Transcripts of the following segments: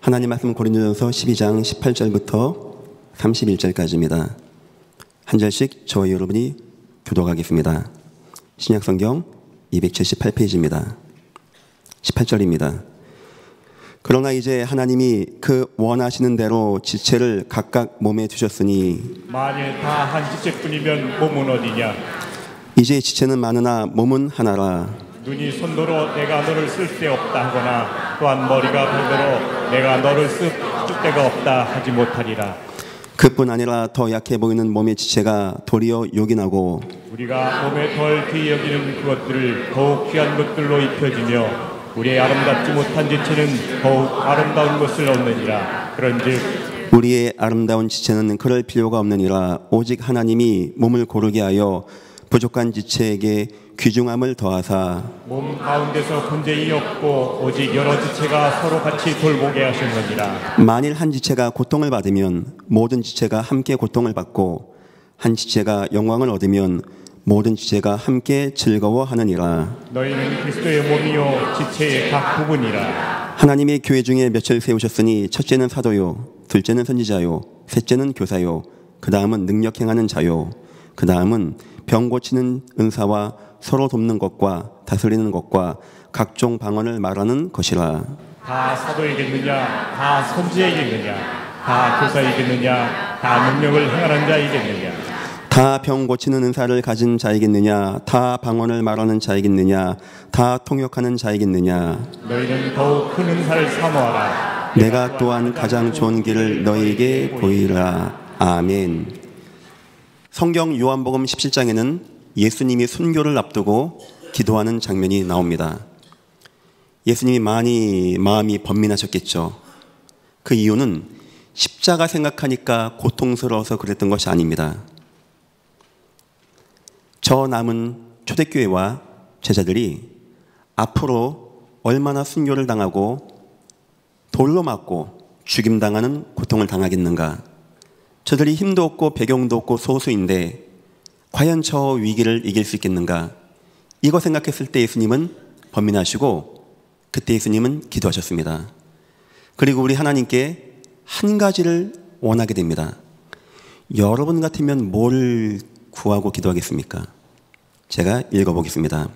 하나님 말씀 고린도전서 12장 18절부터 31절까지입니다. 한 절씩 저와 여러분이 교독하겠습니다. 신약성경 278페이지입니다. 18절입니다. 그러나 이제 하나님이 그 원하시는 대로 지체를 각각 몸에 두셨으니 만일 다 한 지체뿐이면 몸은 어디냐? 이제 지체는 많으나 몸은 하나라. 눈이 손으로 내가 너를 쓸 데 없다 하거나 또한 머리가 발대로 내가 너를 쓸 데가 없다 하지 못하리라. 그뿐 아니라 더 약해 보이는 몸의 지체가 도리어 요긴하고 우리가 몸에 덜 귀히 여기는 그것들을 더욱 귀한 것들로 입혀지며 우리의 아름답지 못한 지체는 더욱 아름다운 것을 얻느니라. 그런즉 우리의 아름다운 지체는 그럴 필요가 없느니라. 오직 하나님이 몸을 고르게 하여 부족한 지체에게 귀중함을 더하사 몸 가운데서 분쟁이 없고 오직 여러 지체가 서로 같이 돌보게 하셨느니라. 만일 한 지체가 고통을 받으면 모든 지체가 함께 고통을 받고 한 지체가 영광을 얻으면 모든 지체가 함께 즐거워하느니라. 너희는 그리스도의 몸이요 지체의 각 부분이라. 하나님의 교회 중에 몇을 세우셨으니 첫째는 사도요, 둘째는 선지자요, 셋째는 교사요, 그 다음은 능력 행하는 자요, 그 다음은 병 고치는 은사와 서로 돕는 것과 다스리는 것과 각종 방언을 말하는 것이라. 다 사도이겠느냐? 다 선지자이겠느냐? 다 교사이겠느냐? 다 능력을 행하는 자이겠느냐? 다 병 고치는 은사를 가진 자이겠느냐? 다 방언을 말하는 자이겠느냐? 다 통역하는 자이겠느냐? 너희는 더욱 큰 은사를 사모하라. 내가 또한 가장 좋은 길을 너희에게 보이라. 아멘. 성경 요한복음 17장에는 예수님이 순교를 앞두고 기도하는 장면이 나옵니다. 예수님이 많이 마음이 번민하셨겠죠. 그 이유는 십자가 생각하니까 고통스러워서 그랬던 것이 아닙니다. 저 남은 초대교회와 제자들이 앞으로 얼마나 순교를 당하고 돌로 맞고 죽임당하는 고통을 당하겠는가. 저들이 힘도 없고 배경도 없고 소수인데 과연 저 위기를 이길 수 있겠는가. 이거 생각했을 때 예수님은 번민하시고 그때 예수님은 기도하셨습니다. 그리고 우리 하나님께 한 가지를 원하게 됩니다. 여러분 같으면 뭘 구하고 기도하겠습니까? 제가 읽어보겠습니다.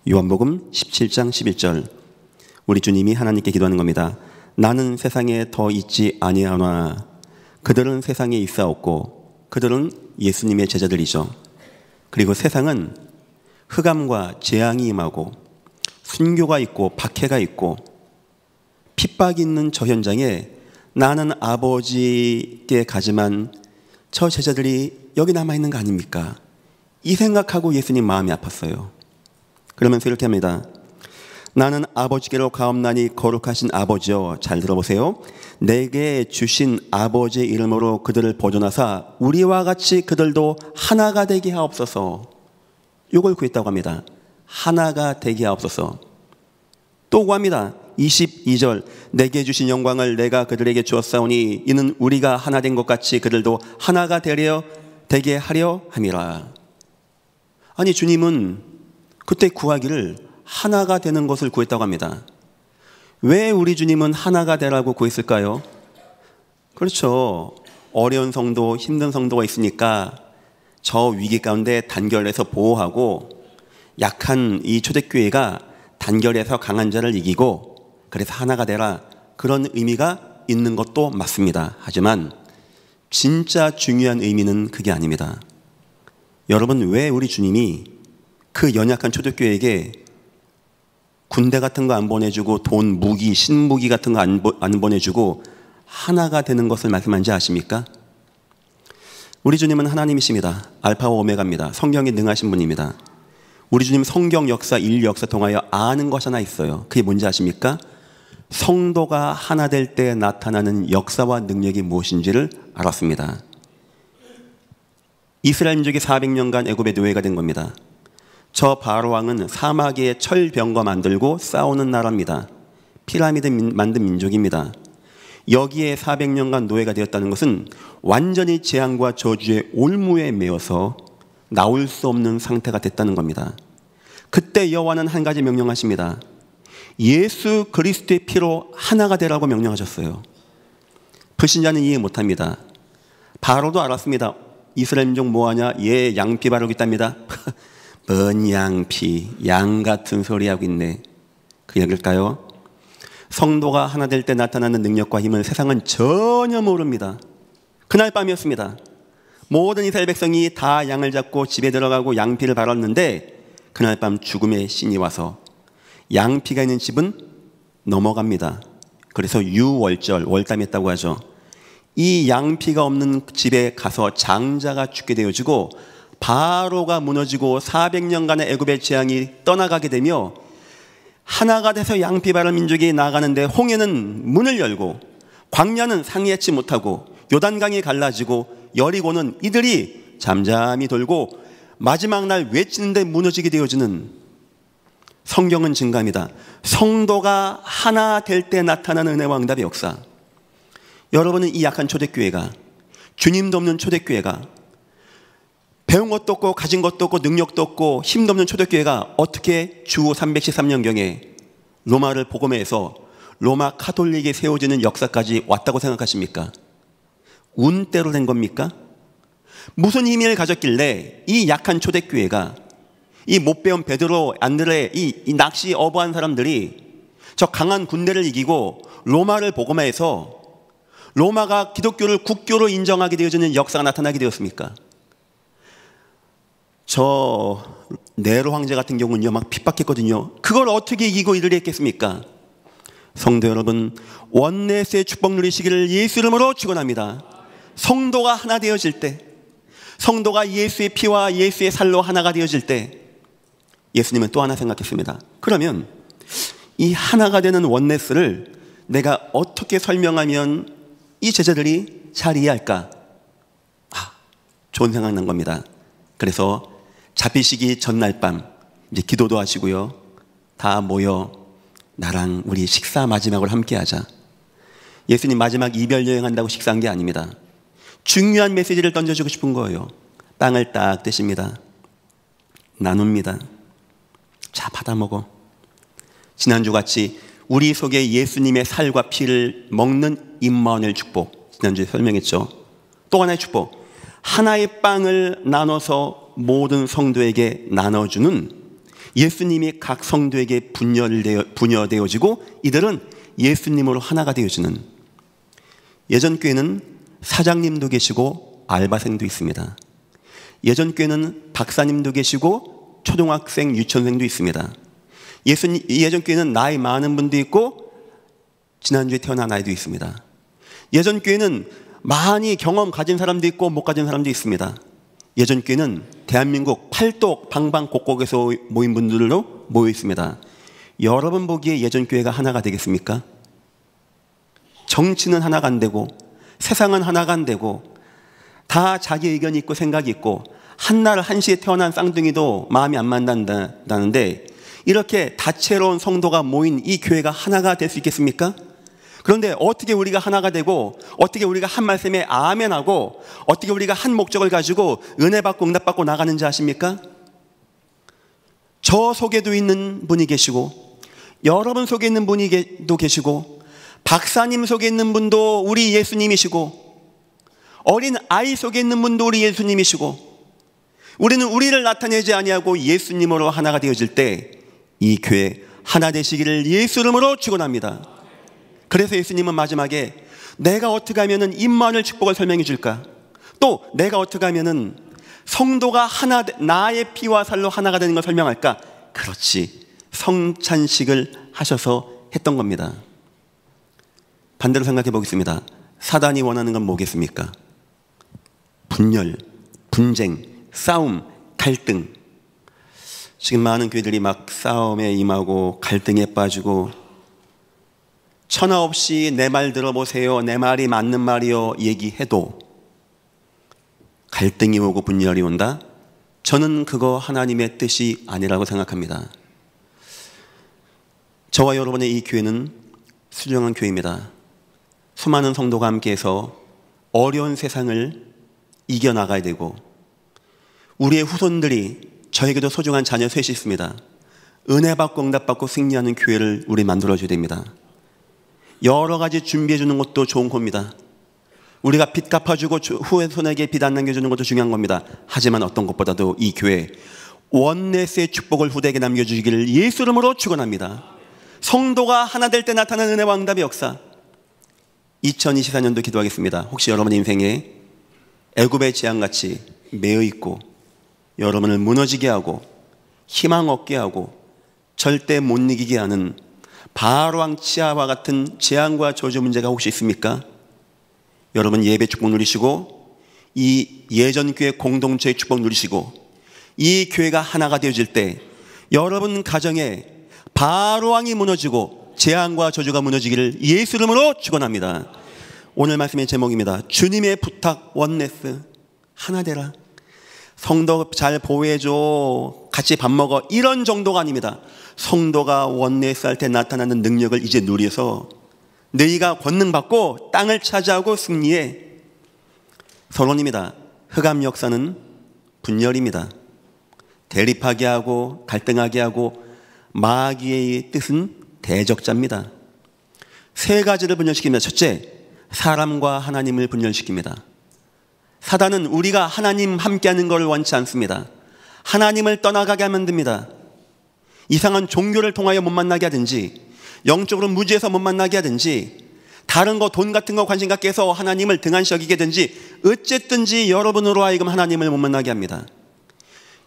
요한복음 17장 11절. 우리 주님이 하나님께 기도하는 겁니다. 나는 세상에 더 있지 아니하나 그들은 세상에 있사옵고 그들은 예수님의 제자들이죠. 그리고 세상은 흑암과 재앙이 임하고 순교가 있고 박해가 있고 핍박이 있는 저 현장에 나는 아버지께 가지만 저 제자들이 여기 남아있는 거 아닙니까? 이 생각하고 예수님 마음이 아팠어요. 그러면서 이렇게 합니다. 나는 아버지께로 가옵나니 거룩하신 아버지여. 잘 들어보세요. 내게 주신 아버지의 이름으로 그들을 보존하사 우리와 같이 그들도 하나가 되게 하옵소서. 이걸 구했다고 합니다. 하나가 되게 하옵소서. 또 구합니다. 22절. 내게 주신 영광을 내가 그들에게 주었사오니 이는 우리가 하나 된 것 같이 그들도 하나가 되게 하려 함이라. 아니 주님은 그때 구하기를 하나가 되는 것을 구했다고 합니다. 왜 우리 주님은 하나가 되라고 구했을까요? 그렇죠. 어려운 성도, 힘든 성도가 있으니까 저 위기 가운데 단결해서 보호하고 약한 이 초대교회가 단결해서 강한 자를 이기고 그래서 하나가 되라. 그런 의미가 있는 것도 맞습니다. 하지만 진짜 중요한 의미는 그게 아닙니다. 여러분, 왜 우리 주님이 그 연약한 초대교회에게 군대 같은 거 안 보내주고 돈, 무기, 신무기 같은 거 안 보내주고 하나가 되는 것을 말씀한지 아십니까? 우리 주님은 하나님이십니다. 알파와 오메가입니다. 성경에 능하신 분입니다. 우리 주님 성경 역사, 인류 역사 통하여 아는 것이 하나 있어요. 그게 뭔지 아십니까? 성도가 하나 될 때 나타나는 역사와 능력이 무엇인지를 알았습니다. 이스라엘 민족이 400년간 애굽의 노예가 된 겁니다. 저 바로 왕은 사막에 철병거 만들고 싸우는 나라입니다. 피라미드 만든 민족입니다. 여기에 400년간 노예가 되었다는 것은 완전히 재앙과 저주의 올무에 매여서 나올 수 없는 상태가 됐다는 겁니다. 그때 여호와는 한 가지 명령하십니다. 예수 그리스도의 피로 하나가 되라고 명령하셨어요. 불신자는 이해 못합니다. 바로도 알았습니다. 이스라엘 민족 뭐하냐? 얘 양피 바르고 있답니다. 뭔 양피, 양 같은 소리 하고 있네. 그 얘기일까요? 성도가 하나 될 때 나타나는 능력과 힘을 세상은 전혀 모릅니다. 그날 밤이었습니다. 모든 이스라엘 백성이 다 양을 잡고 집에 들어가고 양피를 바랐는데 그날 밤 죽음의 신이 와서 양피가 있는 집은 넘어갑니다. 그래서 유월절, 월담했다고 하죠. 이 양피가 없는 집에 가서 장자가 죽게 되어지고 바로가 무너지고 400년간의 애굽의 재앙이 떠나가게 되며 하나가 돼서 양피 바른 민족이 나아가는데 홍해는 문을 열고 광야는 상의하지 못하고 요단강이 갈라지고 여리고는 이들이 잠잠히 돌고 마지막 날 외치는데 무너지게 되어지는, 성경은 증가합니다. 성도가 하나 될 때 나타나는 은혜와 응답의 역사. 여러분은 이 약한 초대교회가, 주님도 없는 초대교회가, 배운 것도 없고 가진 것도 없고 능력도 없고 힘도 없는 초대교회가 어떻게 주 313년경에 로마를 복음해서 로마 카톨릭이 세워지는 역사까지 왔다고 생각하십니까? 운대로 된 겁니까? 무슨 힘을 가졌길래 이 약한 초대교회가, 이 못 배운 베드로, 안드레, 이 낚시 어부한 사람들이 저 강한 군대를 이기고 로마를 복음해서 로마가 기독교를 국교로 인정하게 되어지는 역사가 나타나게 되었습니까? 저 네로 황제 같은 경우는요, 막 핍박했거든요. 그걸 어떻게 이기고 이를 했겠습니까? 성도 여러분, 원내스의 축복 누리시기를 예수 이름으로 축원합니다. 성도가 하나 되어질 때, 성도가 예수의 피와 예수의 살로 하나가 되어질 때, 예수님은 또 하나 생각했습니다. 그러면 이 하나가 되는 원내스를 내가 어떻게 설명하면 이 제자들이 잘 이해할까? 좋은 생각 난 겁니다. 그래서 잡히시기 전날 밤 이제 기도도 하시고요, 다 모여 나랑 우리 식사 마지막으로 함께 하자. 예수님 마지막 이별 여행한다고 식사한 게 아닙니다. 중요한 메시지를 던져주고 싶은 거예요. 빵을 딱 드십니다. 나눕니다. 자, 받아 먹어. 지난주 같이 우리 속에 예수님의 살과 피를 먹는 임마누엘 축복, 지난주에 설명했죠. 또 하나의 축복, 하나의 빵을 나눠서 모든 성도에게 나눠주는, 예수님이 각 성도에게 분여되어지고 이들은 예수님으로 하나가 되어지는. 예전 교회는 사장님도 계시고 알바생도 있습니다. 예전 교회는 박사님도 계시고 초등학생, 유치원생도 있습니다. 예전 교회는 나이 많은 분도 있고 지난주에 태어난 아이도 있습니다. 예전 교회는 많이 경험 가진 사람도 있고 못 가진 사람도 있습니다. 예전 교회는 대한민국 팔도 방방곡곡에서 모인 분들로 모여 있습니다. 여러분 보기에 예전 교회가 하나가 되겠습니까? 정치는 하나가 안 되고 세상은 하나가 안 되고 다 자기 의견이 있고 생각이 있고 한날 한시에 태어난 쌍둥이도 마음이 안 맞는다는데 이렇게 다채로운 성도가 모인 이 교회가 하나가 될 수 있겠습니까? 그런데 어떻게 우리가 하나가 되고 어떻게 우리가 한 말씀에 아멘하고 어떻게 우리가 한 목적을 가지고 은혜 받고 응답 받고 나가는지 아십니까? 저 속에도 있는 분이 계시고 여러분 속에 있는 분이 또 계시고 박사님 속에 있는 분도 우리 예수님이시고 어린 아이 속에 있는 분도 우리 예수님이시고 우리는 우리를 나타내지 아니하고 예수님으로 하나가 되어질 때 이 교회 하나 되시기를 예수 이름으로 축원합니다. 그래서 예수님은 마지막에 내가 어떻게 하면은 임마누엘 축복을 설명해 줄까? 또 내가 어떻게 하면은 성도가 하나, 나의 피와 살로 하나가 되는 걸 설명할까? 그렇지, 성찬식을 하셔서 했던 겁니다. 반대로 생각해 보겠습니다. 사단이 원하는 건 뭐겠습니까? 분열, 분쟁, 싸움, 갈등. 지금 많은 교회들이 막 싸움에 임하고 갈등에 빠지고 천하 없이 내 말 들어보세요, 내 말이 맞는 말이요 얘기해도 갈등이 오고 분열이 온다? 저는 그거 하나님의 뜻이 아니라고 생각합니다. 저와 여러분의 이 교회는 수령한 교회입니다. 수많은 성도가 함께해서 어려운 세상을 이겨나가야 되고 우리의 후손들이, 저에게도 소중한 자녀 셋이 있습니다. 은혜 받고 응답 받고 승리하는 교회를 우리 만들어줘야 됩니다. 여러 가지 준비해 주는 것도 좋은 겁니다. 우리가 빚 갚아주고 후손에게 빚 안 남겨주는 것도 중요한 겁니다. 하지만 어떤 것보다도 이 교회 원넷의 축복을 후대에게 남겨주시기를 예수 이름으로 축원합니다. 성도가 하나 될 때 나타나는 은혜와 응답의 역사, 2024년도 기도하겠습니다. 혹시 여러분 인생에 애굽의 재앙같이 매여 있고 여러분을 무너지게 하고 희망 얻게 하고 절대 못 이기게 하는 바로왕 치아와 같은 재앙과 저주 문제가 혹시 있습니까? 여러분 예배 축복 누리시고 이 예전 교회 공동체의 축복 누리시고 이 교회가 하나가 되어질 때 여러분 가정에 바로왕이 무너지고 재앙과 저주가 무너지기를 예수 이름으로 축원합니다. 오늘 말씀의 제목입니다. 주님의 부탁 원네스, 하나 되라. 성도 잘 보호해줘, 같이 밥 먹어, 이런 정도가 아닙니다. 성도가 원네스 할 때 나타나는 능력을 이제 누려서 너희가 권능받고 땅을 차지하고 승리해. 서론입니다. 흑암 역사는 분열입니다. 대립하게 하고 갈등하게 하고 마귀의 뜻은 대적자입니다. 세 가지를 분열시킵니다. 첫째, 사람과 하나님을 분열시킵니다. 사단은 우리가 하나님 함께하는 것을 원치 않습니다. 하나님을 떠나가게 하면 됩니다. 이상한 종교를 통하여 못 만나게 하든지, 영적으로 무지해서 못 만나게 하든지, 다른 거 돈 같은 거 관심 갖게 해서 하나님을 등한시 여기게 하든지, 어쨌든지 여러분으로 하여금 하나님을 못 만나게 합니다.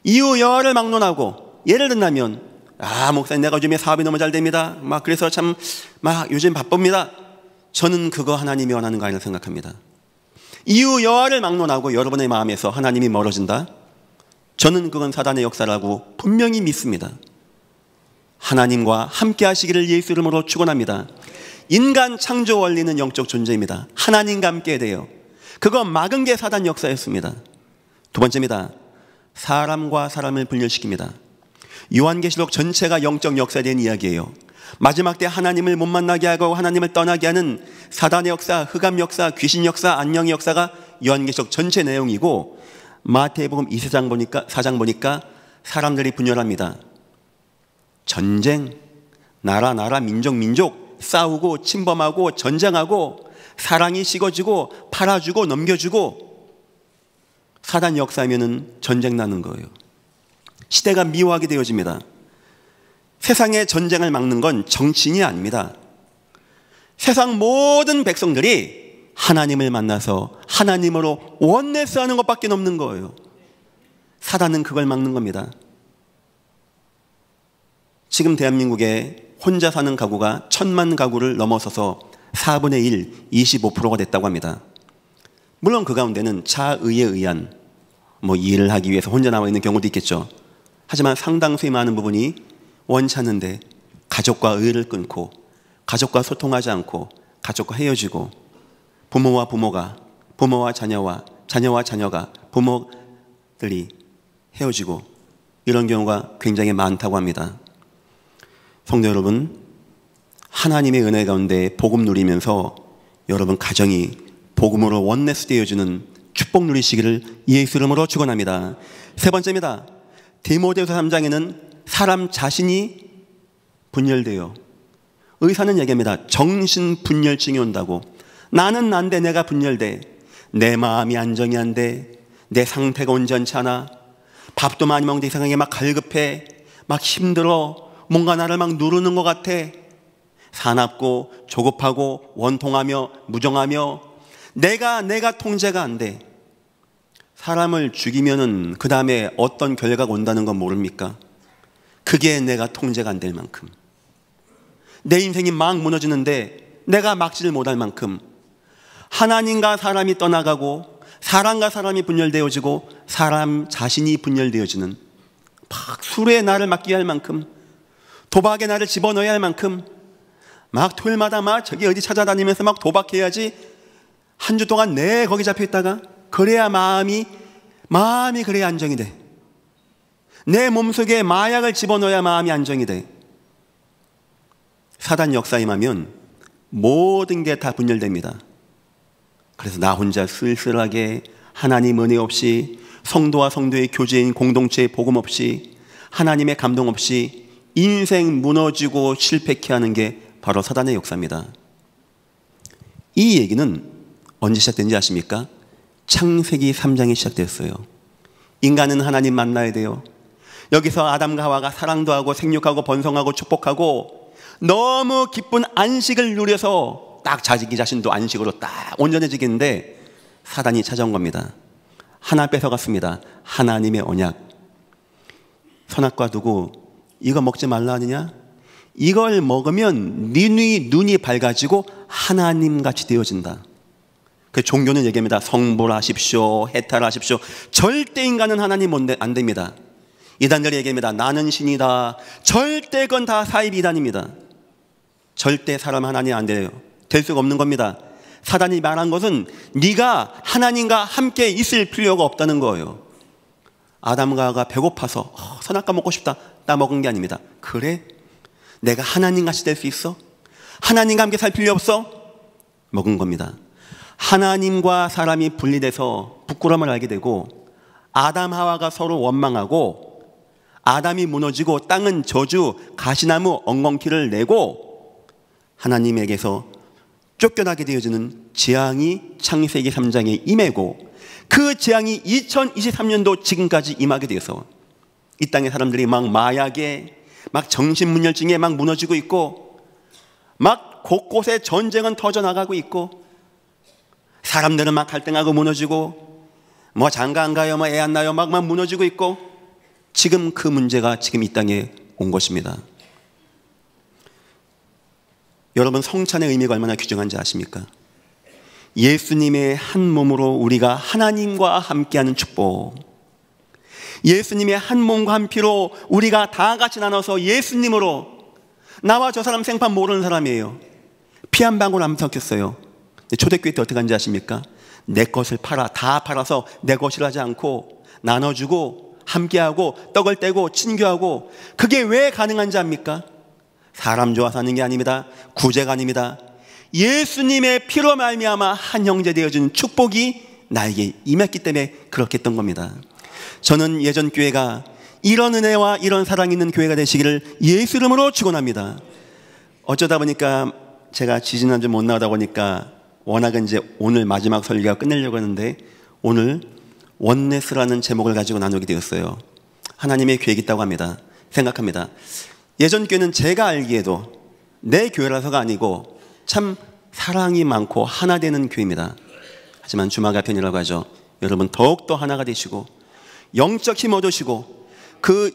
이유 여하를 막론하고, 예를 든다면 목사님 내가 요즘에 사업이 너무 잘 됩니다. 그래서 참 요즘 바쁩니다. 저는 그거 하나님이 원하는 거 아니라고 생각합니다. 이유 여하를 막론하고 여러분의 마음에서 하나님이 멀어진다? 저는 그건 사단의 역사라고 분명히 믿습니다. 하나님과 함께 하시기를 예수 이름으로 축원합니다. 인간 창조 원리는 영적 존재입니다. 하나님과 함께 돼요. 그거 막은 게 사단 역사였습니다. 두 번째입니다. 사람과 사람을 분열시킵니다. 요한계시록 전체가 영적 역사에 대한 이야기예요. 마지막 때 하나님을 못 만나게 하고 하나님을 떠나게 하는 사단의 역사, 흑암 역사, 귀신 역사, 안녕의 역사가 요한계시록 전체 내용이고, 마태복음 4장 보니까 사람들이 분열합니다. 전쟁, 나라, 민족 싸우고 침범하고 전쟁하고 사랑이 식어지고 팔아주고 넘겨주고, 사단 역사면은 전쟁 나는 거예요. 시대가 미워하게 되어집니다. 세상의 전쟁을 막는 건 정치인이 아닙니다. 세상 모든 백성들이 하나님을 만나서 하나님으로 원네스 하는 것밖에 없는 거예요. 사단은 그걸 막는 겁니다. 지금 대한민국에 혼자 사는 가구가 1000만 가구를 넘어서서 4분의 1, 25%가 됐다고 합니다. 물론 그 가운데는 자의에 의한 일을 하기 위해서 혼자 나와 있는 경우도 있겠죠. 하지만 상당수의 많은 부분이 원치 않는데 가족과 의를 끊고, 가족과 소통하지 않고, 가족과 헤어지고, 부모와 부모가, 부모와 자녀와, 자녀와 자녀가, 부모들이 헤어지고, 이런 경우가 굉장히 많다고 합니다. 성도 여러분, 하나님의 은혜 가운데 복음 누리면서 여러분 가정이 복음으로 원네스 되어주는 축복 누리시기를 예수 이름으로 축원합니다. 세 번째입니다. 디모데후서 3장에는 사람 자신이 분열돼요. 의사는 얘기합니다. 정신분열증이 온다고. 나는 난데 내가 분열돼. 내 마음이 안정이 안 돼. 내 상태가 온전치 않아. 밥도 많이 먹는데 이상하게 갈급해. 힘들어. 뭔가 나를 누르는 것 같아. 사납고 조급하고 원통하며 무정하며 내가 통제가 안 돼. 사람을 죽이면은 그 다음에 어떤 결과가 온다는 건 모릅니까? 그게 내가 통제가 안 될 만큼, 내 인생이 막 무너지는데 내가 막지를 못할 만큼, 하나님과 사람이 떠나가고 사람과 사람이 분열되어지고 사람 자신이 분열되어지는, 술에 나를 맡겨야 할 만큼, 도박에 나를 집어넣어야 할 만큼, 토요일마다 저기 어디 찾아다니면서 도박해야지, 한 주 동안 거기 잡혀있다가, 그래야 마음이 그래야 안정이 돼. 내 몸속에 마약을 집어넣어야 마음이 안정이 돼. 사단 역사에 임하면 모든 게 다 분열됩니다. 그래서 나 혼자 쓸쓸하게 하나님 은혜 없이, 성도와 성도의 교제인 공동체의 복음 없이, 하나님의 감동 없이 인생 무너지고 실패케 하는 게 바로 사단의 역사입니다. 이 얘기는 언제 시작된지 아십니까? 창세기 3장에 시작됐어요. 인간은 하나님 만나야 돼요. 여기서 아담과 하와가 사랑도 하고 생육하고 번성하고 축복하고 너무 기쁜 안식을 누려서 딱 자기 자신도 안식으로 딱 온전해지겠는데 사단이 찾아온 겁니다. 하나 뺏어갔습니다. 하나님의 언약. 선악과 두고 이거 먹지 말라 하느냐? 이걸 먹으면 네 눈이 밝아지고 하나님같이 되어진다. 그 종교는 얘기합니다. 성불하십시오, 해탈하십시오. 절대 인간은 하나님 안 됩니다. 이단들이 얘기합니다. 나는 신이다. 절대 그건 다 사입 이단입니다. 절대 사람 하나님 안 돼요. 될 수가 없는 겁니다. 사단이 말한 것은 네가 하나님과 함께 있을 필요가 없다는 거예요. 아담과 하와가 배고파서 선악과 먹고 싶다 나 먹은 게 아닙니다. 그래? 내가 하나님같이 될 수 있어? 하나님과 함께 살 필요 없어? 먹은 겁니다. 하나님과 사람이 분리돼서 부끄러움을 알게 되고 아담 하와가 서로 원망하고 아담이 무너지고 땅은 저주 가시나무 엉겅퀴를 내고 하나님에게서 쫓겨나게 되어지는 재앙이 창세기 3장에 임하고 그 재앙이 2023년도 지금까지 임하게 되어서 이 땅의 사람들이 막 마약에 막 정신분열증에 막 무너지고 있고 막 곳곳에 전쟁은 터져나가고 있고 사람들은 막 갈등하고 무너지고 뭐 장가 안 가요, 뭐 애 안 나요, 막 무너지고 있고 지금 그 문제가 지금 이 땅에 온 것입니다. 여러분 성찬의 의미가 얼마나 귀중한지 아십니까? 예수님의 한 몸으로 우리가 하나님과 함께하는 축복, 예수님의 한 몸과 한 피로 우리가 다 같이 나눠서 예수님으로 나와 저 사람 생판 모르는 사람이에요. 피 한 방울 안 섞였어요. 초대교회 때 어떻게 하는지 아십니까? 내 것을 팔아 다 팔아서 내 것이라 하지 않고 나눠주고 함께하고 떡을 떼고 친교하고 그게 왜 가능한지 압니까? 사람 좋아서 하는 게 아닙니다. 구제가 아닙니다. 예수님의 피로 말미암아 한 형제 되어준 축복이 나에게 임했기 때문에 그렇게 했던 겁니다. 저는 예전 교회가 이런 은혜와 이런 사랑이 있는 교회가 되시기를 예수 이름으로 축원합니다. 어쩌다 보니까 제가 지지난주 못 나오다 보니까 워낙은 이제 오늘 마지막 설교가 끝내려고 하는데 오늘 원네스라는 제목을 가지고 나누게 되었어요. 하나님의 계획이 있다고 합니다. 생각합니다. 예전 교회는 제가 알기에도 내 교회라서가 아니고 참 사랑이 많고 하나 되는 교회입니다. 하지만 주마가 편이라고 하죠. 여러분 더욱더 하나가 되시고 영적 힘 얻으시고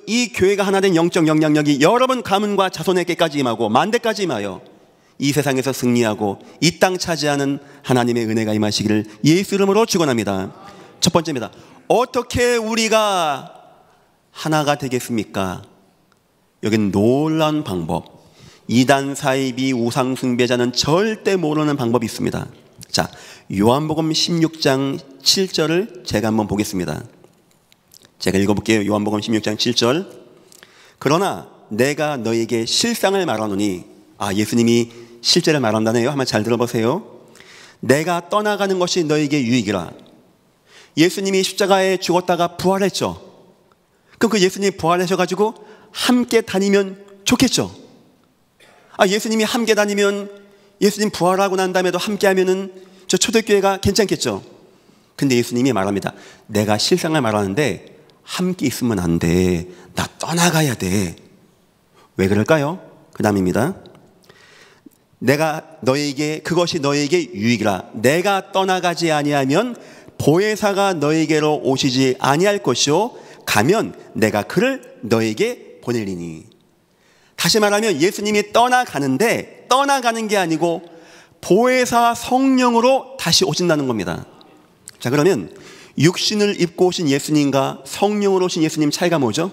이 교회가 하나 된 영적 영향력이 여러분 가문과 자손에게까지 임하고 만대까지 임하여 이 세상에서 승리하고 이 땅 차지하는 하나님의 은혜가 임하시기를 예수 이름으로 축원합니다. 첫 번째입니다. 어떻게 우리가 하나가 되겠습니까? 여긴 놀라운 방법, 이단 사이비 우상 숭배자는 절대 모르는 방법이 있습니다. 자, 요한복음 16장 7절을 제가 한번 보겠습니다. 제가 읽어볼게요. 요한복음 16장 7절. 그러나 내가 너에게 실상을 말하노니, 예수님이 실제를 말한다네요. 한번 잘 들어보세요. 내가 떠나가는 것이 너에게 유익이라. 예수님이 십자가에 죽었다가 부활했죠. 그럼 그 예수님이 부활하셔가지고 함께 다니면 좋겠죠. 예수님이 함께 다니면 예수님 부활하고 난 다음에도 함께 하면은 저 초대교회가 괜찮겠죠. 근데 예수님이 말합니다. 내가 실상을 말하는데 함께 있으면 안 돼. 나 떠나가야 돼. 왜 그럴까요? 그 다음입니다. 그것이 너에게 유익이라. 내가 떠나가지 아니하면 보혜사가 너에게로 오시지 아니할 것이요 가면 내가 그를 너에게 보내리니. 다시 말하면 예수님이 떠나가는데 떠나가는 게 아니고 보혜사 성령으로 다시 오신다는 겁니다. 자, 그러면 육신을 입고 오신 예수님과 성령으로 오신 예수님 차이가 뭐죠?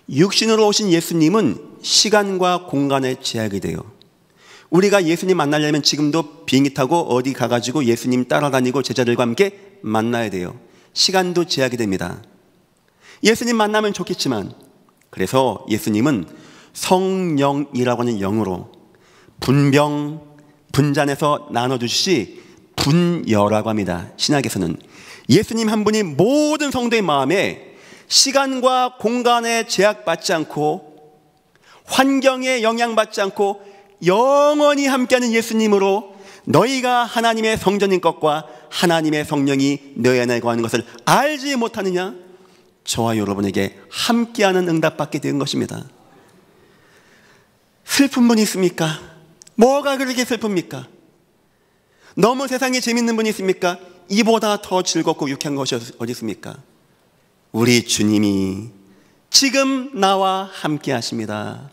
육신으로 오신 예수님은 시간과 공간에 제약이 돼요. 우리가 예수님 만나려면 지금도 비행기 타고 어디 가가지고 예수님 따라다니고 제자들과 함께 만나야 돼요. 시간도 제약이 됩니다. 예수님 만나면 좋겠지만, 그래서 예수님은 성령이라고 하는 영으로 분잔에서 나눠주시 분여라고 합니다. 신약에서는 예수님 한 분이 모든 성도의 마음에 시간과 공간에 제약받지 않고 환경에 영향받지 않고 영원히 함께하는 예수님으로 너희가 하나님의 성전인 것과 하나님의 성령이 너희 안에 거하는 것을 알지 못하느냐? 저와 여러분에게 함께하는 응답받게 된 것입니다. 슬픈 분이 있습니까? 뭐가 그렇게 슬픕니까? 너무 세상에 재밌는 분이 있습니까? 이보다 더 즐겁고 유쾌한 것이 어디 있습니까? 우리 주님이 지금 나와 함께 하십니다.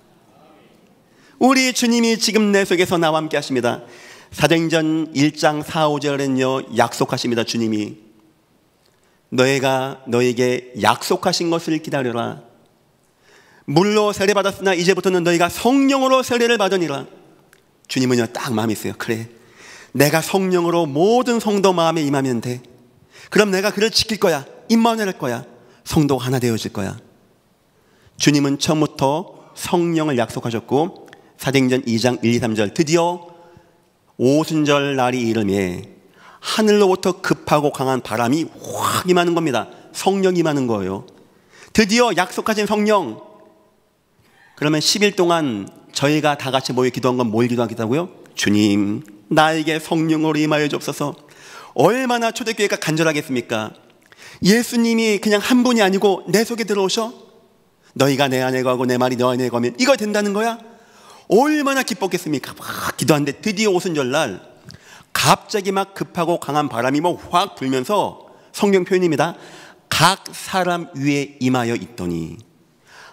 우리 주님이 지금 내 속에서 나와 함께 하십니다. 사도행전 1장 4, 5절에는요 약속하십니다. 주님이 너희가 너에게 약속하신 것을 기다려라. 물로 세례받았으나 이제부터는 너희가 성령으로 세례를 받으니라. 주님은요 딱 마음이 있어요. 그래, 내가 성령으로 모든 성도 마음에 임하면 돼. 그럼 내가 그를 지킬 거야. 임마누엘 할 거야. 성도가 하나 되어질 거야. 주님은 처음부터 성령을 약속하셨고 사도행전 2장 1, 2, 3절 드디어 오순절 날이 이르매 하늘로부터 급하고 강한 바람이 확 임하는 겁니다. 성령이 임하는 거예요. 드디어 약속하신 성령. 그러면 10일 동안 저희가 다 같이 모여 기도한 건 뭘 기도하겠다고요? 주님, 나에게 성령으로 임하여 주옵소서. 얼마나 초대교회가 간절하겠습니까? 예수님이 그냥 한 분이 아니고 내 속에 들어오셔? 너희가 내 안에 거하고 내 말이 너 안에 거하면 이거 된다는 거야? 얼마나 기뻤겠습니까? 막 기도하는데 드디어 오순절날 갑자기 막 급하고 강한 바람이 뭐 확 불면서 성경 표현입니다. 각 사람 위에 임하여 있더니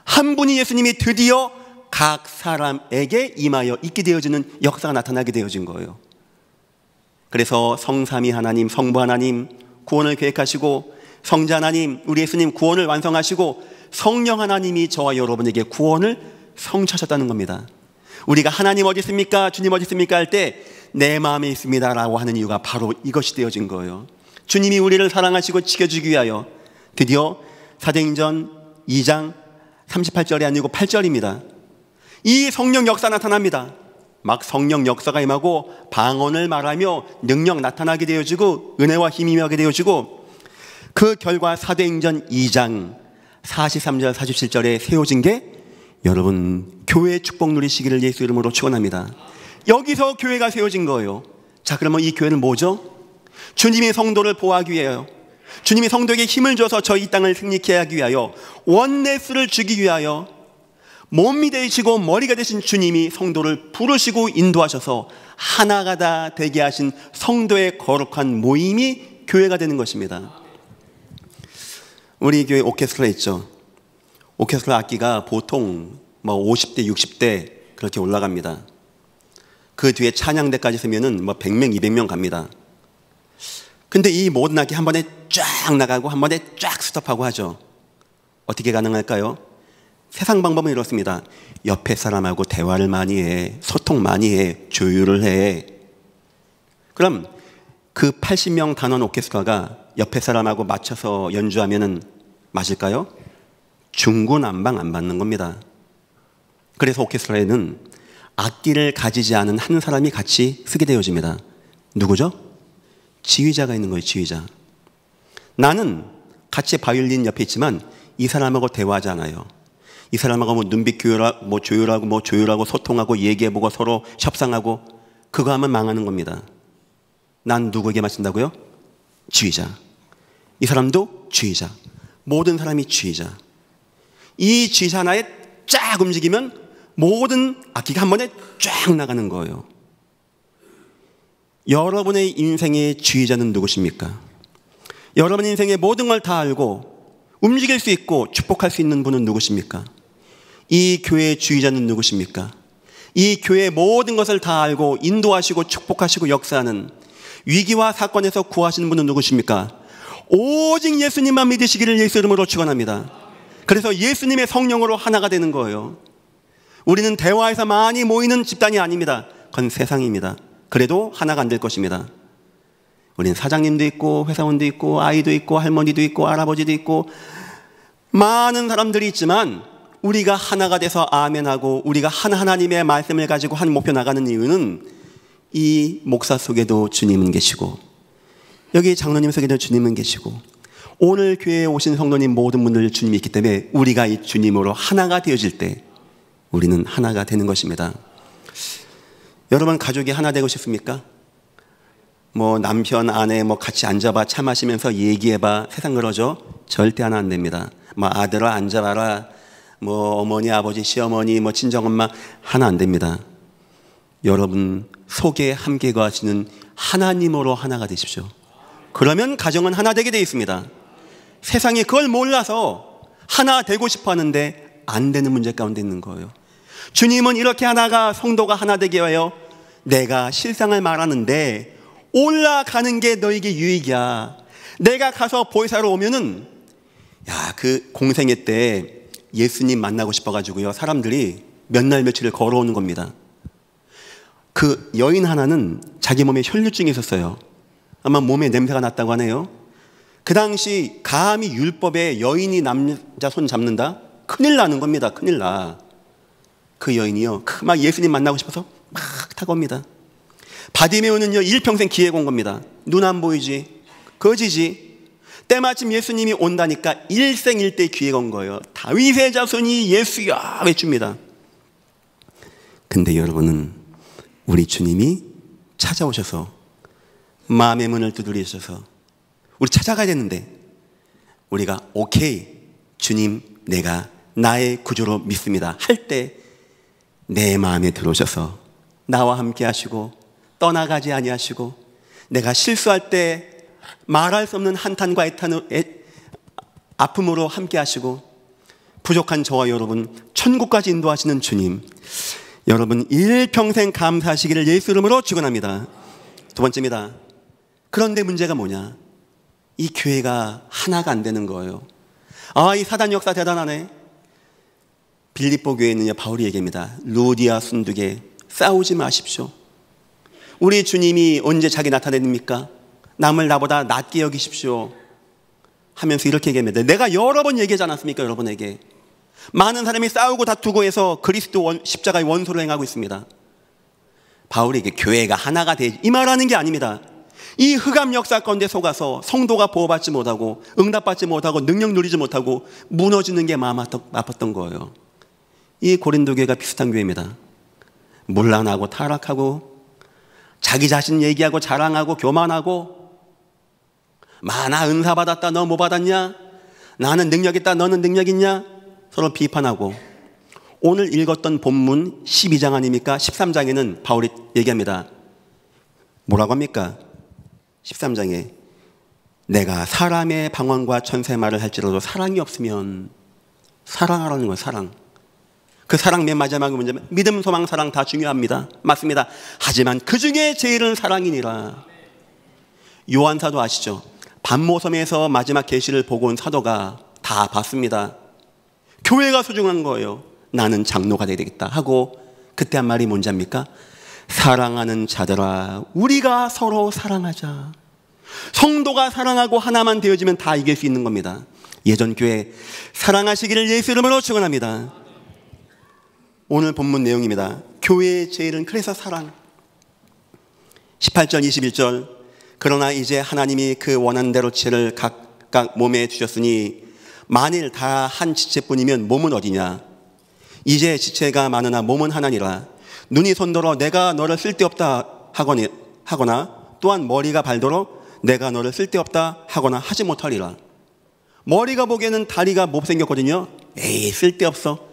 한 분이 예수님이 드디어 각 사람에게 임하여 있게 되어지는 역사가 나타나게 되어진 거예요. 그래서 성삼위 하나님, 성부 하나님 구원을 계획하시고 성자 하나님, 우리 예수님 구원을 완성하시고 성령 하나님이 저와 여러분에게 구원을 성취하셨다는 겁니다. 우리가 하나님 어디 있습니까? 주님 어디 있습니까? 할 때 내 마음에 있습니다 라고 하는 이유가 바로 이것이 되어진 거예요. 주님이 우리를 사랑하시고 지켜주기 위하여 드디어 사도행전 2장 38절이 아니고 8절입니다. 이 성령 역사 나타납니다. 막 성령 역사가 임하고 방언을 말하며 능력 나타나게 되어지고 은혜와 힘이 임하게 되어지고 그 결과 사도행전 2장 43절 47절에 세워진 게 여러분 교회의 축복 누리시기를 예수 이름으로 축원합니다. 여기서 교회가 세워진 거예요. 자, 그러면 이 교회는 뭐죠? 주님이 성도를 보호하기 위하여, 주님이 성도에게 힘을 줘서 저희 땅을 승리케 하기 위하여, 원내스를 주기 위하여 몸이 되시고 머리가 되신 주님이 성도를 부르시고 인도하셔서 하나가 다 되게 하신 성도의 거룩한 모임이 교회가 되는 것입니다. 우리 교회 오케스트라 있죠. 오케스트라 악기가 보통 뭐 50대 60대 그렇게 올라갑니다. 그 뒤에 찬양대까지 쓰면은 뭐 100명 200명 갑니다. 근데 이 모든 악기 한 번에 쫙 나가고 한 번에 쫙 스톱하고 하죠. 어떻게 가능할까요? 세상 방법은 이렇습니다. 옆에 사람하고 대화를 많이 해, 소통 많이 해, 조율을 해. 그럼 그 80명 단원 오케스트라가 옆에 사람하고 맞춰서 연주하면은 맞을까요? 중구난방 안 받는 겁니다. 그래서 오케스트라에는 악기를 가지지 않은 한 사람이 같이 쓰게 되어집니다. 누구죠? 지휘자가 있는 거예요. 지휘자. 나는 같이 바이올린 옆에 있지만 이 사람하고 대화하지 않아요. 이 사람하고 뭐 눈빛 조율하고 소통하고 얘기해보고 서로 협상하고 그거 하면 망하는 겁니다. 난 누구에게 맞춘다고요? 지휘자. 이 사람도 지휘자. 모든 사람이 지휘자. 이 지휘자 하나에 쫙 움직이면 모든 악기가 한 번에 쫙 나가는 거예요. 여러분의 인생의 지휘자는 누구십니까? 여러분 인생의 모든 걸 다 알고 움직일 수 있고 축복할 수 있는 분은 누구십니까? 이 교회의 지휘자는 누구십니까? 이 교회의 모든 것을 다 알고 인도하시고 축복하시고 역사하는 위기와 사건에서 구하시는 분은 누구십니까? 오직 예수님만 믿으시기를 예수 이름으로 축원합니다. 그래서 예수님의 성령으로 하나가 되는 거예요. 우리는 대화에서 많이 모이는 집단이 아닙니다. 그건 세상입니다. 그래도 하나가 안 될 것입니다. 우리는 사장님도 있고 회사원도 있고 아이도 있고 할머니도 있고 할아버지도 있고 많은 사람들이 있지만 우리가 하나가 돼서 아멘하고 우리가 하나님의 말씀을 가지고 한 목표 나가는 이유는 이 목사 속에도 주님은 계시고 여기 장로님 속에도 주님은 계시고 오늘 교회에 오신 성도님 모든 분들 주님이 있기 때문에 우리가 이 주님으로 하나가 되어질 때 우리는 하나가 되는 것입니다. 여러분 가족이 하나 되고 싶습니까? 뭐 남편 아내 뭐 같이 앉아봐 차 마시면서 얘기해봐 세상 그러죠? 절대 하나 안 됩니다. 뭐 아들아 앉아봐라 뭐 어머니 아버지 시어머니 뭐 친정엄마 하나 안 됩니다. 여러분 속에 함께 거하시는 하나님으로 하나가 되십시오. 그러면 가정은 하나 되게 되어 있습니다. 세상이 그걸 몰라서 하나 되고 싶어 하는데 안 되는 문제 가운데 있는 거예요. 주님은 이렇게 하나가 성도가 하나 되게 하여 내가 실상을 말하는데 올라가는 게 너에게 유익이야. 내가 가서 보혜사로 오면은 그 공생애 때 예수님 만나고 싶어가지고요 사람들이 몇 날 며칠을 걸어오는 겁니다. 그 여인 하나는 자기 몸에 혈류증이 있었어요. 아마 몸에 냄새가 났다고 하네요. 그 당시 감히 율법에 여인이 남자 손 잡는다? 큰일 나는 겁니다. 큰일 나. 그 여인이요 막 예수님 만나고 싶어서 막 타고 옵니다. 바디메오는요 일평생 기회가 온 겁니다. 눈 안 보이지 거지지. 때마침 예수님이 온다니까 일생일대 기회가 온 거예요. 다윗의 자손이 예수야 외칩니다. 근데 여러분은 우리 주님이 찾아오셔서 마음의 문을 두드리셔서 우리 찾아가야 되는데 우리가 오케이 주님 내가 나의 구주로 믿습니다 할 때 내 마음에 들어오셔서 나와 함께 하시고 떠나가지 아니하시고 내가 실수할 때 말할 수 없는 한탄과 아픔으로 함께 하시고 부족한 저와 여러분 천국까지 인도하시는 주님 여러분 일평생 감사하시기를 예수 이름으로 축원합니다. 두 번째입니다. 그런데 문제가 뭐냐? 이 교회가 하나가 안 되는 거예요. 이 사단 역사 대단하네. 빌립보 교회에 있는 바울이 얘기합니다. 루디아 순두계 싸우지 마십시오. 우리 주님이 언제 자기 나타냅니까? 남을 나보다 낮게 여기십시오 하면서 이렇게 얘기합니다. 내가 여러 번 얘기하지 않았습니까? 여러분에게 많은 사람이 싸우고 다투고 해서 그리스도 십자가의 원수를 행하고 있습니다. 바울에게 교회가 하나가 되지 이 말하는 게 아닙니다. 이 흑암 역사 가운데 속아서 성도가 보호받지 못하고 응답받지 못하고 능력 누리지 못하고 무너지는 게 마음 아팠던 거예요. 이 고린도 교회가 비슷한 교회입니다. 문란하고 타락하고 자기 자신 얘기하고 자랑하고 교만하고 나 은사 받았다 너 뭐 받았냐? 나는 능력 있다 너는 능력 있냐? 서로 비판하고 오늘 읽었던 본문 12장 아닙니까? 13장에는 바울이 얘기합니다. 뭐라고 합니까? 13장에 내가 사람의 방언과 천사의 말을 할지라도 사랑이 없으면 사랑하라는 거예요. 사랑. 그 사랑 맨 마지막에 뭐냐면 믿음, 소망, 사랑 다 중요합니다. 맞습니다. 하지만 그 중에 제일은 사랑이니라. 요한사도 아시죠? 반모섬에서 마지막 계시를 보고 온 사도가 다 봤습니다. 교회가 소중한 거예요. 나는 장로가 되야 되겠다 하고 그때 한 말이 뭔지 압니까? 사랑하는 자들아 우리가 서로 사랑하자. 성도가 사랑하고 하나만 되어지면 다 이길 수 있는 겁니다. 예전 교회 사랑하시기를 예수 이름으로 축원합니다. 오늘 본문 내용입니다. 교회의 제일은 그래서 사랑. 18절 21절 그러나 이제 하나님이 그 원하는 대로 지혜를 각각 몸에 주셨으니 만일 다 한 지체뿐이면 몸은 어디냐? 이제 지체가 많으나 몸은 하나니라. 눈이 손들어 내가 너를 쓸데없다 하거나 또한 머리가 발더러 내가 너를 쓸데없다 하거나 하지 못하리라. 머리가 보기에는 다리가 못생겼거든요. 에이 쓸데없어.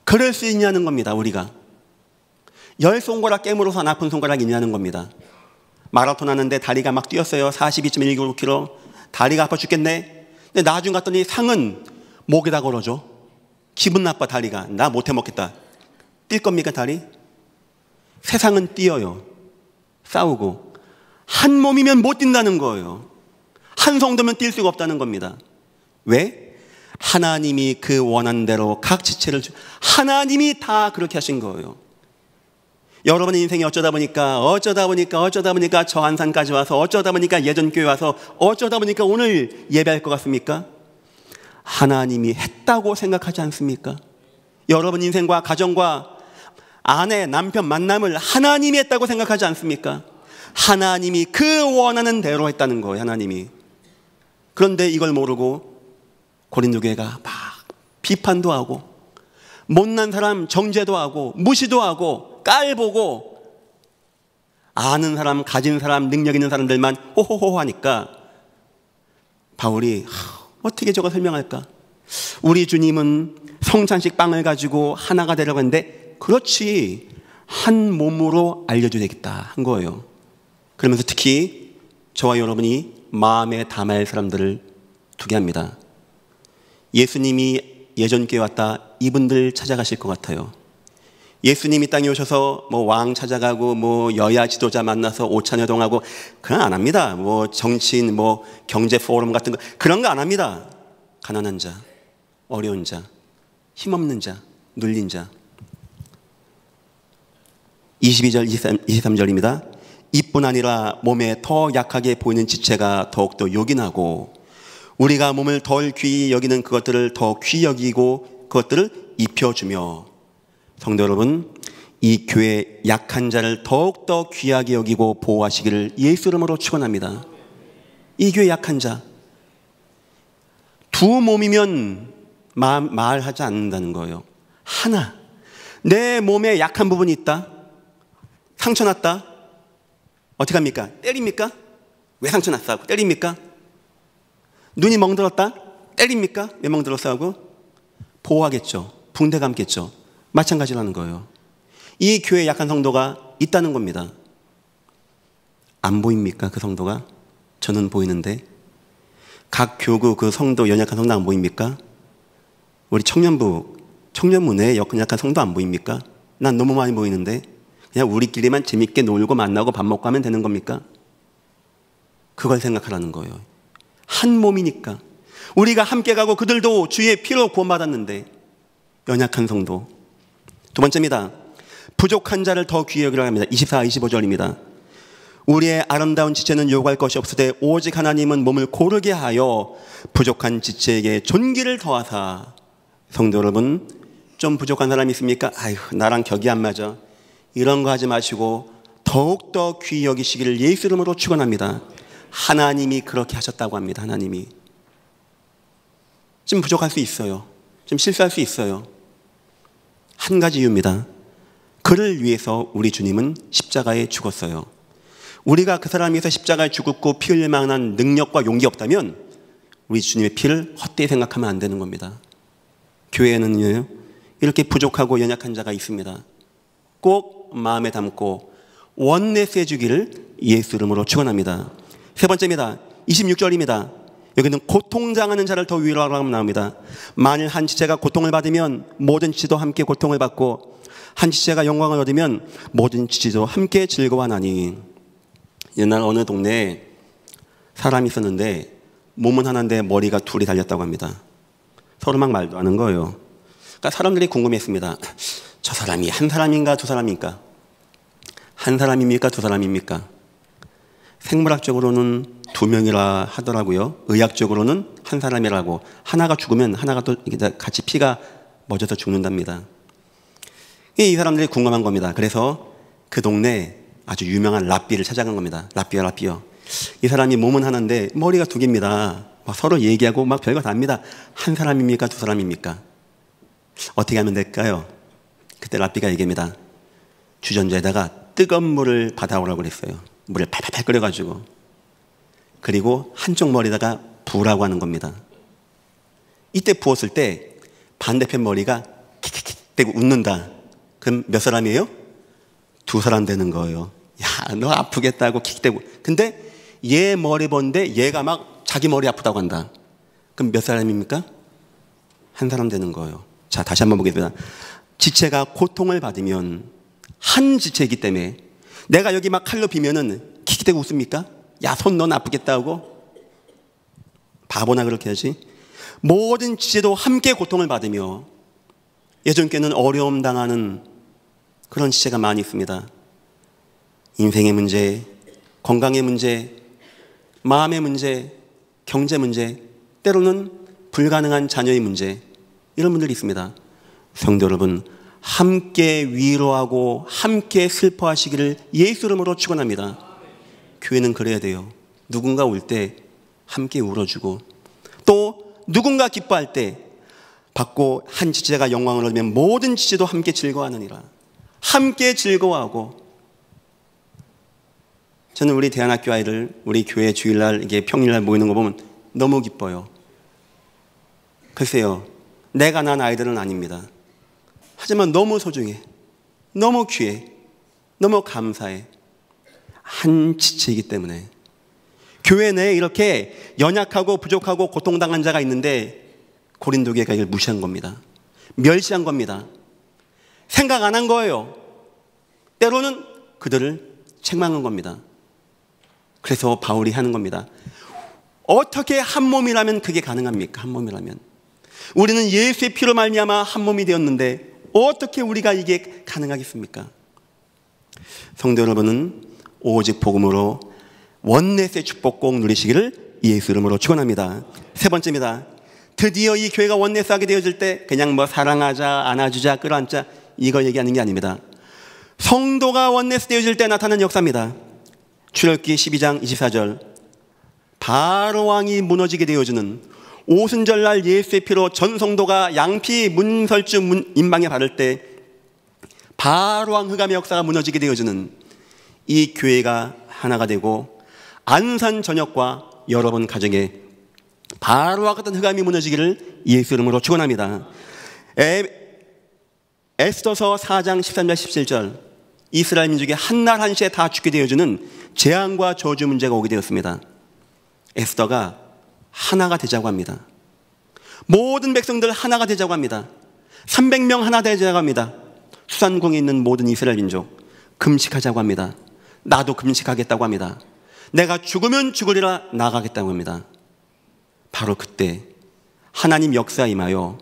그럴 수 있냐는 겁니다. 우리가 10손가락 깨물어서 안 아픈 손가락이 있냐는 겁니다. 마라톤 하는데 다리가 막 뛰었어요. 42.1km 다리가 아파 죽겠네. 근데 나중 갔더니 상은 목에다 걸어줘. 기분 나빠. 다리가 나 못해 먹겠다. 뛸 겁니까 다리? 세상은 뛰어요. 싸우고 한 몸이면 못 뛴다는 거예요. 한 성도면 뛸 수가 없다는 겁니다. 왜? 하나님이 그 원한 대로 각 지체를 하나님이 다 그렇게 하신 거예요. 여러분의 인생이 어쩌다 보니까 저 한산까지 와서 어쩌다 보니까 예전교회 와서 어쩌다 보니까 오늘 예배할 것 같습니까? 하나님이 했다고 생각하지 않습니까? 여러분 인생과 가정과 아내, 남편 만남을 하나님이 했다고 생각하지 않습니까? 하나님이 그 원하는 대로 했다는 거예요. 하나님이. 그런데 이걸 모르고 고린도 교회가 막 비판도 하고 못난 사람 정죄도 하고 무시도 하고 깔보고 아는 사람, 가진 사람, 능력 있는 사람들만 호호호 하니까 바울이 어떻게 저거 설명할까? 우리 주님은 성찬식 빵을 가지고 하나가 되려고 했는데 그렇지, 한 몸으로 알려줘야겠다 한 거예요. 그러면서 특히 저와 여러분이 마음에 담아야 할 사람들을 두게 합니다. 예수님이 예전 교회 왔다, 이분들 찾아가실 것 같아요. 예수님이 땅에 오셔서 뭐 왕 찾아가고 뭐 여야 지도자 만나서 오찬회동하고 그런 안 합니다. 뭐 정치인 뭐 경제 포럼 같은 거 그런 거 안 합니다. 가난한 자, 어려운 자, 힘없는 자, 눌린 자. 22절 23절입니다. 이뿐 아니라 몸에 더 약하게 보이는 지체가 더욱더 요긴하고 우리가 몸을 덜 귀히 여기는 그것들을 더 귀히 여기고 그것들을 입혀주며, 성도 여러분, 이 교회 약한 자를 더욱더 귀하게 여기고 보호하시기를 예수 이름으로 축원합니다. 이 교회 약한 자, 두 몸이면 말하지 않는다는 거예요. 하나, 내 몸에 약한 부분이 있다, 상처 났다, 어떻게 합니까? 때립니까? 왜 상처 났어 하고 때립니까? 눈이 멍들었다? 때립니까? 왜 멍들었어 하고? 보호하겠죠. 붕대 감겠죠. 마찬가지라는 거예요. 이 교회에 약한 성도가 있다는 겁니다. 안 보입니까? 그 성도가? 저는 보이는데. 각 교구 그 성도, 연약한 성도 안 보입니까? 우리 청년부 내에 연약한 성도 안 보입니까? 난 너무 많이 보이는데. 그냥 우리끼리만 재밌게 놀고 만나고 밥 먹고 하면 되는 겁니까? 그걸 생각하라는 거예요. 한 몸이니까. 우리가 함께 가고 그들도 주의 피로 구원받았는데. 연약한 성도. 두 번째입니다. 부족한 자를 더 귀히 여기라고 합니다. 24, 25절입니다. 우리의 아름다운 지체는 요구할 것이 없으되 오직 하나님은 몸을 고르게 하여 부족한 지체에게 존귀를 더하사. 성도 여러분, 좀 부족한 사람이 있습니까? 아유, 나랑 격이 안 맞아. 이런 거 하지 마시고 더욱더 귀히 여기시기를 예수 이름으로 축원합니다. 하나님이 그렇게 하셨다고 합니다. 하나님이. 좀 부족할 수 있어요. 좀 실수할 수 있어요. 한 가지 이유입니다. 그를 위해서 우리 주님은 십자가에 죽었어요. 우리가 그 사람 위해서 십자가에 죽었고 피 흘릴 만한 능력과 용기 없다면 우리 주님의 피를 헛되이 생각하면 안 되는 겁니다. 교회에는요, 이렇게 부족하고 연약한 자가 있습니다. 꼭 마음에 담고 원내스해 주기를 예수 이름으로 축원합니다. 세 번째입니다. 26절입니다. 여기는 고통당하는 자를 더 위로하라고 나옵니다. 만일 한 지체가 고통을 받으면 모든 지체도 함께 고통을 받고 한 지체가 영광을 얻으면 모든 지체도 함께 즐거워하나니. 옛날 어느 동네에 사람이 있었는데 몸은 하나인데 머리가 둘이 달렸다고 합니다. 서로 막 말도 하는 거예요. 그러니까 사람들이 궁금했습니다. 저 사람이 한 사람인가 두 사람입니까? 한 사람입니까? 두 사람입니까? 생물학적으로는 두 명이라 하더라고요. 의학적으로는 한 사람이라고. 하나가 죽으면 하나가 또 같이 피가 멎어서 죽는답니다. 이 사람들이 궁금한 겁니다. 그래서 그 동네 아주 유명한 랍비를 찾아간 겁니다. 랍비요. 이 사람이 몸은 하나인데 머리가 두 개입니다. 막 서로 얘기하고 막 별거 다 합니다. 한 사람입니까? 두 사람입니까? 어떻게 하면 될까요? 그때 랍비가 얘기합니다. 주전자에다가 뜨거운 물을 받아오라고 그랬어요. 물을 팔팔팔 끓여가지고. 그리고 한쪽 머리에다가 부으라고 하는 겁니다. 이때 부었을 때 반대편 머리가 킥킥킥 대고 웃는다. 그럼 몇 사람이에요? 두 사람 되는 거예요. 야, 너 아프겠다고 킥대고. 근데 얘 머리 보는데 얘가 막 자기 머리 아프다고 한다. 그럼 몇 사람입니까? 한 사람 되는 거예요. 자, 다시 한번 보겠습니다. 지체가 고통을 받으면 한 지체이기 때문에 내가 여기 막 칼로 비면은 킥대고 웃습니까? 야, 손 넌 아프겠다고? 바보나 그렇게 하지? 모든 지체도 함께 고통을 받으며 예전께는 어려움 당하는 그런 지체가 많이 있습니다. 인생의 문제, 건강의 문제, 마음의 문제, 경제 문제, 때로는 불가능한 자녀의 문제, 이런 분들이 있습니다. 성도 여러분, 함께 위로하고 함께 슬퍼하시기를 예수 이름으로 축원합니다. 교회는 그래야 돼요. 누군가 올 때 함께 울어주고, 또 누군가 기뻐할 때 받고 한 지체가 영광을 얻으면 모든 지체도 함께 즐거워하느니라. 함께 즐거워하고. 저는 우리 대안학교 아이들, 우리 교회 주일날, 이게 평일날 모이는 거 보면 너무 기뻐요. 글쎄요, 내가 난 아이들은 아닙니다. 하지만 너무 소중해, 너무 귀해, 너무 감사해. 한 지체이기 때문에. 교회 내에 이렇게 연약하고 부족하고 고통당한 자가 있는데 고린도 교회가 이걸 무시한 겁니다. 멸시한 겁니다. 생각 안 한 거예요. 때로는 그들을 책망한 겁니다. 그래서 바울이 하는 겁니다. 어떻게 한 몸이라면 그게 가능합니까? 한 몸이라면. 우리는 예수의 피로 말미암아 한 몸이 되었는데 어떻게 우리가 이게 가능하겠습니까? 성도 여러분은 오직 복음으로 원넷의 축복 꼭 누리시기를 예수 이름으로 축원합니다. 세 번째입니다. 드디어 이 교회가 원넷 하게 되어질 때 그냥 뭐 사랑하자, 안아주자, 끌어안자 이거 얘기하는 게 아닙니다. 성도가 원넷 되어질 때 나타나는 역사입니다. 출애굽기 12장 24절, 바로 왕이 무너지게 되어지는 오순절날 예수의 피로 전 성도가 양피 문설주 인방에 바를 때 바로 왕 흑암의 역사가 무너지게 되어지는 이 교회가 하나가 되고 안산 전역과 여러분 가정에 바로와 같은 흑암이 무너지기를 예수 이름으로 축원합니다. 에스더서 4장 13절 17절, 이스라엘 민족이 한날 한시에 다 죽게 되어지는 재앙과 저주 문제가 오게 되었습니다. 에스더가 하나가 되자고 합니다. 모든 백성들 하나가 되자고 합니다. 300명 하나 되자고 합니다. 수산궁에 있는 모든 이스라엘 민족 금식하자고 합니다. 나도 금식하겠다고 합니다. 내가 죽으면 죽으리라 나가겠다고 합니다. 바로 그때 하나님 역사 임하여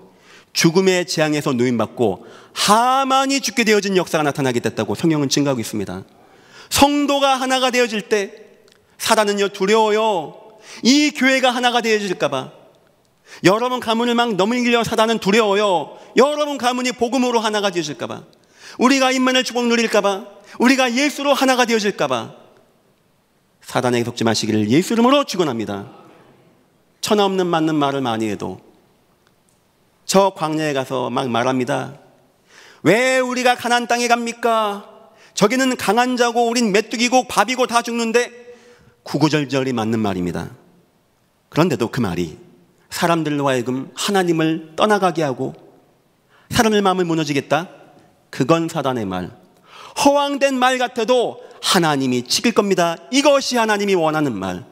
죽음의 재앙에서 노임받고 하만이 죽게 되어진 역사가 나타나게 됐다고 성경은 증거하고 있습니다. 성도가 하나가 되어질 때 사단은요 두려워요. 이 교회가 하나가 되어질까 봐. 여러분 가문을 막 넘기려 사단은 두려워요. 여러분 가문이 복음으로 하나가 되어질까 봐. 우리가 임만을 축복 누릴까 봐. 우리가 예수로 하나가 되어질까 봐. 사단에게 속지 마시기를 예수 이름으로 축원합니다. 천하 없는 맞는 말을 많이 해도 저 광야에 가서 막 말합니다. 왜 우리가 가나안 땅에 갑니까? 저기는 강한 자고 우린 메뚜기고 밥이고 다 죽는데 구구절절이 맞는 말입니다. 그런데도 그 말이 사람들로 하여금 하나님을 떠나가게 하고 사람의 마음을 무너지겠다? 그건 사단의 말. 허황된 말 같아도 하나님이 지킬 겁니다. 이것이 하나님이 원하는 말.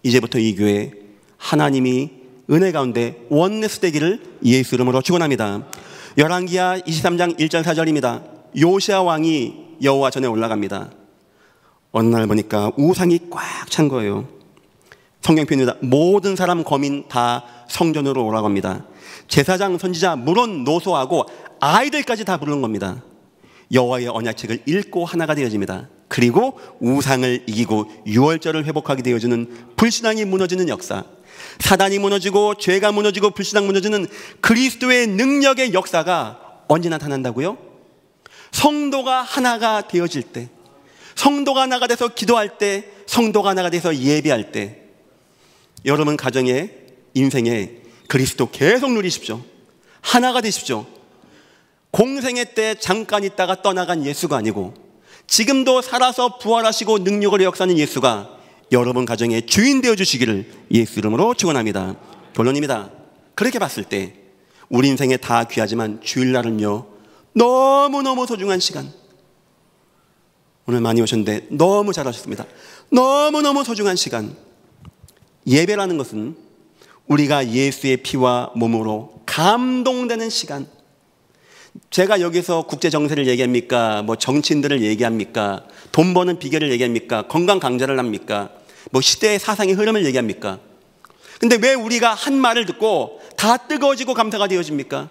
이제부터 이 교회 하나님이 은혜 가운데 원네스 되기를 예수 이름으로 축원합니다. 열왕기하 23장 1절 4절입니다. 요시야 왕이 여호와 전에 올라갑니다. 어느 날 보니까 우상이 꽉 찬 거예요. 성경 표현입니다. 모든 사람 거민 다 성전으로 올라갑니다. 제사장 선지자 물론 노소하고 아이들까지 다 부르는 겁니다. 여호와의 언약책을 읽고 하나가 되어집니다. 그리고 우상을 이기고 유월절을 회복하게 되어지는 불신앙이 무너지는 역사, 사단이 무너지고 죄가 무너지고 불신앙 무너지는 그리스도의 능력의 역사가 언제 나타난다고요? 성도가 하나가 되어질 때, 성도가 하나가 돼서 기도할 때, 성도가 하나가 돼서 예배할 때, 여러분 가정에 인생에 그리스도 계속 누리십시오. 하나가 되십시오. 공생애 때 잠깐 있다가 떠나간 예수가 아니고 지금도 살아서 부활하시고 능력으로 역사하는 예수가 여러분 가정의 주인 되어주시기를 예수 이름으로 축원합니다. 결론입니다. 그렇게 봤을 때 우리 인생에 다 귀하지만 주일날은요 너무너무 소중한 시간. 오늘 많이 오셨는데 너무 잘하셨습니다. 너무너무 소중한 시간. 예배라는 것은 우리가 예수의 피와 몸으로 감동되는 시간. 제가 여기서 국제 정세를 얘기합니까? 뭐 정치인들을 얘기합니까? 돈 버는 비결을 얘기합니까? 건강 강좌를 합니까? 뭐 시대의 사상의 흐름을 얘기합니까? 근데 왜 우리가 한 말을 듣고 다 뜨거워지고 감사가 되어집니까?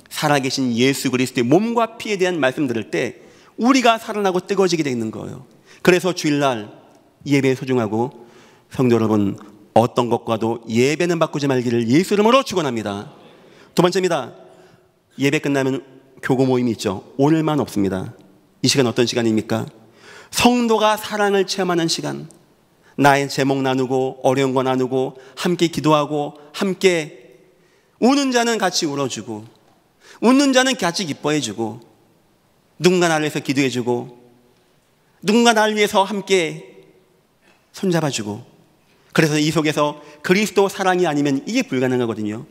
살아계신 예수 그리스도의 몸과 피에 대한 말씀 들을 때 우리가 살아나고 뜨거워지게 되는 거예요. 그래서 주일날 예배 소중하고 성도 여러분 어떤 것과도 예배는 바꾸지 말기를 예수 이름으로 축원합니다. 두 번째입니다. 예배 끝나면 교구 모임이 있죠. 오늘만 없습니다. 이 시간 어떤 시간입니까? 성도가 사랑을 체험하는 시간. 나의 제목 나누고 어려운 거 나누고 함께 기도하고 함께 우는 자는 같이 울어주고 웃는 자는 같이 기뻐해주고 누군가 나를 위해서 기도해주고 누군가 나를 위해서 함께 손잡아주고, 그래서 이 속에서 그리스도 사랑이 아니면 이게 불가능하거든요.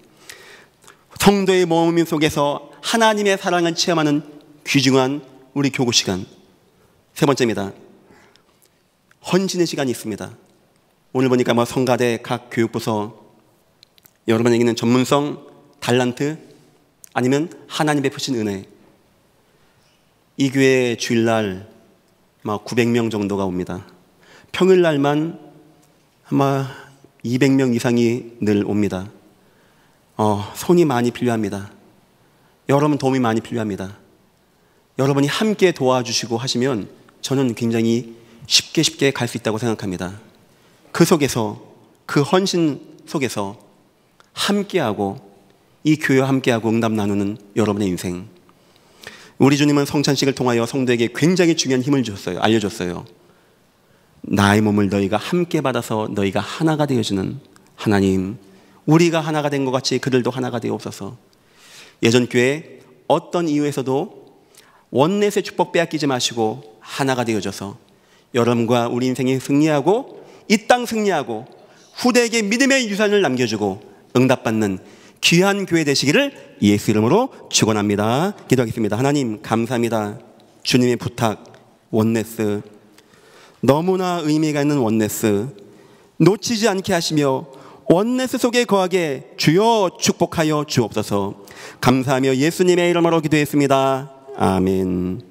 성도의 모임 속에서 하나님의 사랑을 체험하는 귀중한 우리 교구 시간. 세 번째입니다. 헌신의 시간이 있습니다. 오늘 보니까 성가대 각 교육부서 여러분에게는 전문성, 달란트, 아니면 하나님 베푸신 은혜. 이 교회 주일날 아마 900명 정도가 옵니다. 평일날만 아마 200명 이상이 늘 옵니다. 손이 많이 필요합니다. 여러분 도움이 많이 필요합니다. 여러분이 함께 도와주시고 하시면 저는 굉장히 쉽게 갈 수 있다고 생각합니다. 그 속에서, 그 헌신 속에서 함께하고, 이 교회와 함께하고 응답 나누는 여러분의 인생. 우리 주님은 성찬식을 통하여 성도에게 굉장히 중요한 힘을 주셨어요. 알려줬어요. 나의 몸을 너희가 함께 받아서 너희가 하나가 되어주는 하나님, 우리가 하나가 된 것 같이 그들도 하나가 되옵소서. 예전 교회 어떤 이유에서도 원넷의 축복 빼앗기지 마시고 하나가 되어져서 여러분과 우리 인생이 승리하고, 이 땅 승리하고, 후대에게 믿음의 유산을 남겨주고 응답받는 귀한 교회 되시기를 예수 이름으로 축원합니다. 기도하겠습니다. 하나님 감사합니다. 주님의 부탁, 원네스, 너무나 의미가 있는 원네스, 놓치지 않게 하시며 원네스 속에 거하게 주여 축복하여 주옵소서. 감사하며 예수님의 이름으로 기도했습니다. 아멘.